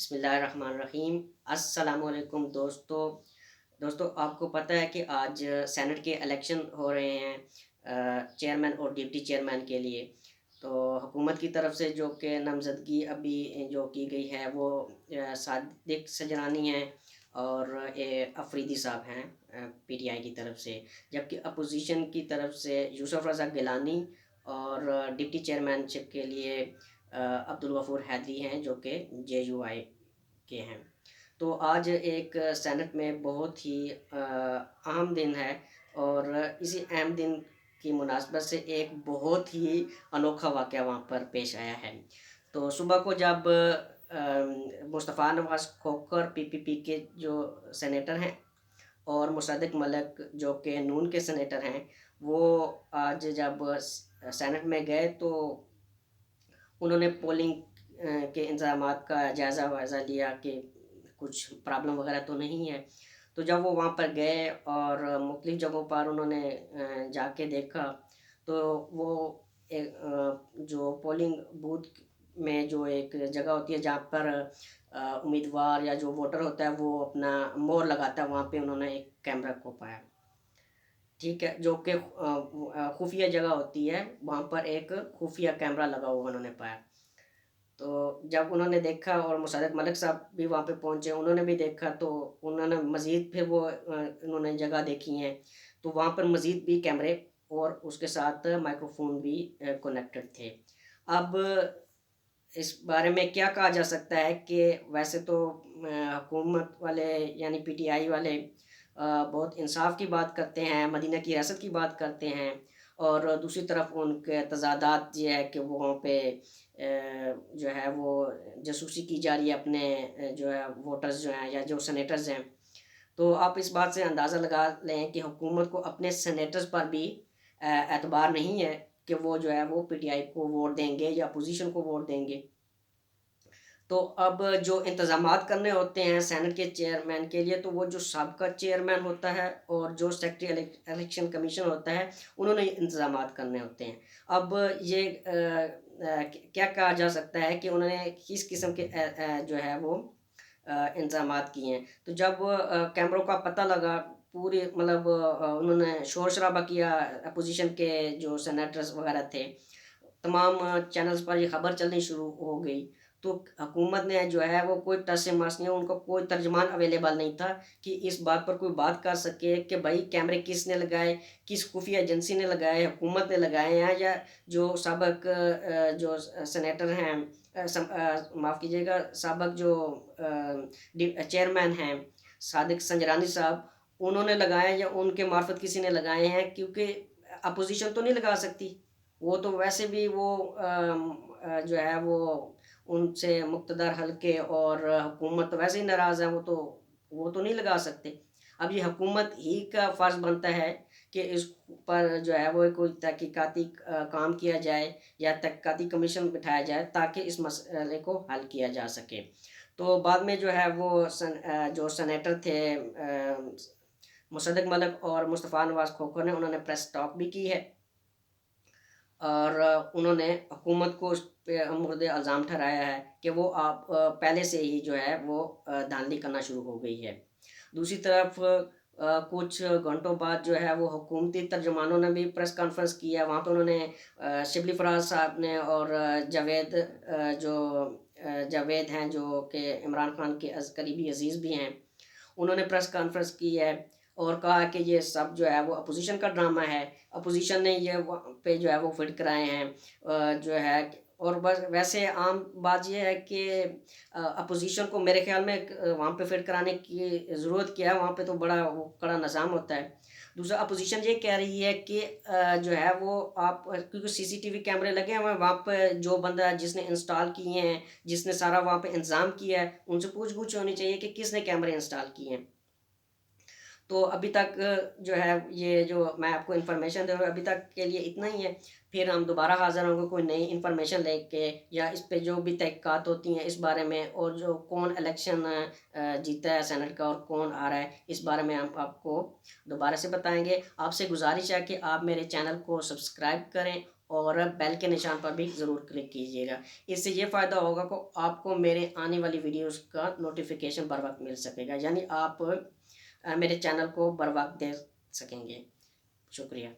بسم اللہ الرحمن الرحیم۔ السلام علیکم دوستو آپ کو پتہ ہے کہ آج سینٹ کے الیکشن ہو رہے ہیں چیئرمین اور ڈپٹی چیئرمین کے لیے۔ تو حکومت کی طرف سے جو کہ نامزدگی ابھی جو کی گئی ہے وہ صادق سجرانی ہیں اور افریدی صاحب ہیں پی ٹی آئی کی طرف سے، جبکہ اپوزیشن کی طرف سے یوسف رضا گیلانی اور ڈپٹی چیئرمین شپ کے لیے عبدالغفور حیدری ہیں جو کہ JUI کے ہیں۔ تو آج ایک سینٹ میں بہت ہی اہم دن ہے اور اسی اہم دن کی مناسبت سے ایک بہت ہی انوکھا واقعہ وہاں پر پیش آیا ہے۔ تو صبح کو جب مصطفیٰ نواز کھوکھر PPP کے جو سینیٹر ہیں اور مصدق ملک جو کہ نون کے سینیٹر ہیں، وہ آج جب سینٹ میں گئے تو انہوں نے پولنگ کے انتظامات کا جائزہ لیا کہ کچھ پرابلم وغیرہ تو نہیں ہے۔ تو جب وہ وہاں پر گئے اور مختلف جگہوں پر انہوں نے جا کے دیکھا تو وہ جو پولنگ بوتھ میں جو ایک جگہ ہوتی ہے جہاں پر امیدوار یا جو ووٹر ہوتا ہے وہ اپنا مور لگاتا ہے، وہاں پہ انہوں نے ایک کیمرہ کو پایا، ٹھیک ہے، جو کہ خفیہ جگہ ہوتی ہے، وہاں پر ایک خفیہ کیمرہ لگا ہوا انہوں نے پایا۔ تو جب انہوں نے دیکھا اور مصدق ملک صاحب بھی وہاں پہ پہنچے، انہوں نے بھی دیکھا، تو انہوں نے مزید پھر انہوں نے جگہ دیکھی ہیں تو وہاں پر مزید بھی کیمرے اور اس کے ساتھ مائکروفون بھی کنیکٹڈ تھے۔ اب اس بارے میں کیا کہا جا سکتا ہے کہ ویسے تو حکومت والے یعنی PTI والے بہت انصاف کی بات کرتے ہیں، مدینہ کی ریاست کی بات کرتے ہیں، اور دوسری طرف ان کے تضادات یہ ہے کہ وہاں پہ جو ہے وہ جاسوسی کی جا رہی ہے اپنے جو ہے ووٹرز جو ہیں یا جو سینیٹرز ہیں۔ تو آپ اس بات سے اندازہ لگا لیں کہ حکومت کو اپنے سینیٹرز پر بھی اعتبار نہیں ہے کہ وہ جو ہے وہ PTI کو ووٹ دیں گے یا اپوزیشن کو ووٹ دیں گے۔ تو اب جو انتظامات کرنے ہوتے ہیں سینٹ کے چیئرمین کے لیے، تو وہ جو سابقہ چیئرمین ہوتا ہے اور جو سیکرٹری الیکشن کمیشن ہوتا ہے، انہوں نے انتظامات کرنے ہوتے ہیں۔ اب یہ کیا کہا جا سکتا ہے کہ انہوں نے کس قسم کے جو ہے وہ انتظامات کیے ہیں۔ تو جب کیمروں کا پتہ لگا، پوری مطلب انہوں نے شور شرابہ کیا، اپوزیشن کے جو سینیٹرز وغیرہ تھے، تمام چینلز پر یہ خبر چلنی شروع ہو گئی۔ تو حکومت نے جو ہے وہ کوئی ٹس سے مس نہیں، ان کو کوئی ترجمان اویلیبل نہیں تھا کہ اس بات پر کوئی بات کر سکے کہ بھائی کیمرے کس نے لگائے، کس خفیہ ایجنسی نے لگائے، حکومت نے لگائے ہیں یا جو سابق جو سینیٹر ہیں، معاف کیجیے گا، سابق جو چیئرمین ہیں صادق سجرانی صاحب، انہوں نے لگائے یا ان کے معرفت کسی نے لگائے ہیں، کیونکہ اپوزیشن تو نہیں لگا سکتی، وہ تو ویسے بھی وہ جو ہے وہ ان سے مقتدر حلقے اور حکومت ویسے ہی ناراض ہیں، وہ تو نہیں لگا سکتے۔ اب یہ حکومت ہی کا فرض بنتا ہے کہ اس پر جو ہے وہ کوئی تحقیقاتی کام کیا جائے یا تحقیقاتی کمیشن بٹھایا جائے تاکہ اس مسئلے کو حل کیا جا سکے۔ تو بعد میں جو ہے وہ جو سینیٹر تھے مصدق ملک اور مصطفیٰ نواز کھوکھر نے، انہوں نے پریس ٹاک بھی کی ہے اور انہوں نے حکومت کو اس پہ مورد الزام ٹھہرایا ہے کہ وہ آپ پہلے سے ہی جو ہے وہ دھاندلی کرنا شروع ہو گئی ہے۔ دوسری طرف کچھ گھنٹوں بعد جو ہے وہ حکومتی ترجمانوں نے بھی پریس کانفرنس کی ہے، وہاں پہ انہوں نے شبلی فراز صاحب نے اور جاوید ہیں جو کہ عمران خان کے قریبی عزیز بھی ہیں، انہوں نے پریس کانفرنس کی ہے اور کہا کہ یہ سب جو ہے وہ اپوزیشن کا ڈرامہ ہے، اپوزیشن نے یہ پہ جو ہے وہ فٹ کرائے ہیں جو ہے۔ اور بس ویسے عام بات یہ ہے کہ اپوزیشن کو میرے خیال میں وہاں پہ فٹ کرانے کی ضرورت کیا ہے، وہاں پہ تو بڑا کڑا نظام ہوتا ہے۔ دوسرا اپوزیشن یہ کہہ رہی ہے کہ جو ہے وہ آپ کیونکہ CCTV کیمرے لگے ہوئے ہیں وہاں پہ، جو بندہ جس نے انسٹال کیے ہیں، جس نے سارا وہاں پہ انتظام کیا ہے، ان سے پوچھ گچھ ہونی چاہیے کہ کس نے کیمرے انسٹال کیے ہیں۔ تو ابھی تک جو ہے یہ جو میں آپ کو انفارمیشن دے رہا ہوں ابھی تک کے لیے اتنا ہی ہے، پھر ہم دوبارہ حاضر ہوں گے کوئی نئی انفارمیشن لے کے، یا اس پہ جو بھی تحقیقات ہوتی ہیں اس بارے میں، اور جو کون الیکشن جیتا ہے سینٹ کا اور کون آ رہا ہے، اس بارے میں ہم آپ کو دوبارہ سے بتائیں گے۔ آپ سے گزارش ہے کہ آپ میرے چینل کو سبسکرائب کریں اور بیل کے نشان پر بھی ضرور کلک کیجیے گا. اس سے یہ فائدہ ہوگا کہ آپ کو میرے آنے والی ویڈیوز کا نوٹیفیکیشن بر وقت مل سکے گا، یعنی آپ میرے چینل کو بر وقت دیکھ سکیں گے. شکریہ.